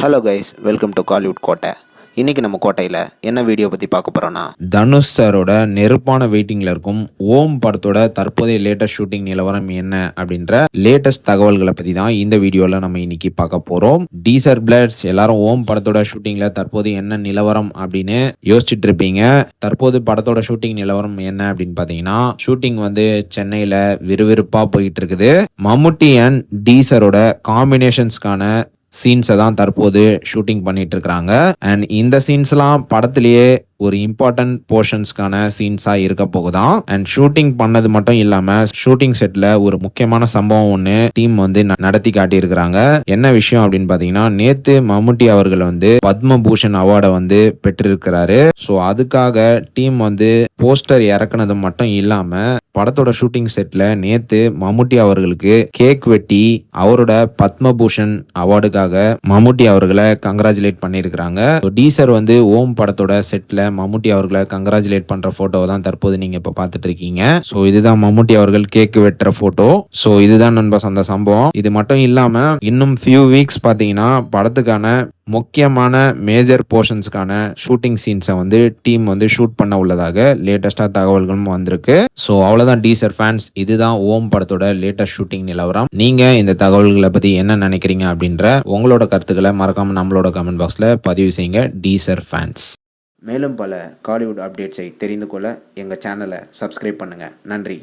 Hello guys, welcome to Kollywood கோட்டை. இன்றைக்கி நம்ம கோட்டையில் என்ன வீடியோ பற்றி பார்க்க போகிறோன்னா, தனுஷ் சாரோட நெருப்பான வெயிட்டிங்கில் இருக்கும் ஓம் படத்தோட தற்போதைய லேட்டஸ்ட் ஷூட்டிங் நிலவரம் என்ன அப்படின்ற லேட்டஸ்ட் தகவல்களை பற்றி தான் இந்த வீடியோவில் நம்ம இன்னைக்கு பார்க்க போகிறோம். டீசர் பிளட்ஸ் எல்லாரும் ஓம் படத்தோட ஷூட்டிங்கில் தற்போது என்ன நிலவரம் அப்படின்னு யோசிச்சுட்டு இருப்பீங்க. தற்போது படத்தோட ஷூட்டிங் நிலவரம் என்ன அப்படின்னு பார்த்தீங்கன்னா, ஷூட்டிங் வந்து சென்னையில் விறுவிறுப்பாக போயிட்டு இருக்குது. மம்முட்டி அண்ட் டீசரோட காம்பினேஷன்ஸ்க்கான சீன்ஸை தான் தற்போது ஷூட்டிங் பண்ணிட்டு இருக்கிறாங்க. அண்ட் இந்த சீன்ஸ்லாம் படத்திலேயே ஒரு இம்பார்ட்டன்ட் போர்ஷன்ஸ்க்கான சீன்ஸாக இருக்க போகுதான். அண்ட் ஷூட்டிங் பண்ணது மட்டும் இல்லாமல் ஷூட்டிங் செட்டில் ஒரு முக்கியமான சம்பவம் ஒன்று டீம் வந்து நடத்தி காட்டியிருக்கிறாங்க. என்ன விஷயம் அப்படின்னு பார்த்தீங்கன்னா, நேற்று மம்முட்டி அவர்கள் வந்து பத்மபூஷன் அவார்டை வந்து பெற்றிருக்கிறாரு. ஸோ அதுக்காக டீம் வந்து போஸ்டர் இறக்குனது மட்டும் இல்லாமல் படத்தோட ஷூட்டிங் செட்டில் நேற்று மம்முட்டி அவர்களுக்கு கேக் வெட்டி அவரோட பத்மபூஷன் அவார்டுக்காக மம்முட்டி அவர்களை கங்க்ராச்சுலேட் பண்ணியிருக்கிறாங்க. டீசர் வந்து ஓம் படத்தோட செட்டில் மம்முட்டி அவர்களை கங்க்ராச்சுலேட் பண்ற போட்டோவை தான் தற்போது நீங்க இப்ப பார்த்துட்டு இருக்கீங்க. ஸோ இதுதான் மம்முட்டி அவர்கள் கேக் வெட்டுற போட்டோ. ஸோ இதுதான் நண்பா அந்த சம்பவம். இது மட்டும் இல்லாம இன்னும் ஃபியூ வீக்ஸ் பார்த்தீங்கன்னா படத்துக்கான முக்கியமான மேஜர் போர்ஷன்ஸ்க்கான ஷூட்டிங் சீன்ஸை வந்து டீம் வந்து ஷூட் பண்ண உள்ளதாக லேட்டஸ்டாக தகவல்களும் வந்திருக்கு. ஸோ அவ்வளோதான் டீசர் ஃபேன்ஸ், இதுதான் ஓம் படத்தோட லேட்டஸ்ட் ஷூட்டிங் நிலவரம். நீங்கள் இந்த தகவல்களை பற்றி என்ன நினைக்கிறீங்க அப்படின்ற உங்களோட கருத்துக்களை மறக்காமல் நம்மளோட கமெண்ட் பாக்ஸில் பதிவு செய்யுங்க டீசர் ஃபேன்ஸ். மேலும் பல காலிவுட் அப்டேட்ஸை தெரிந்து கொள்ள எங்கள் சேனலை சப்ஸ்கிரைப் பண்ணுங்கள். நன்றி.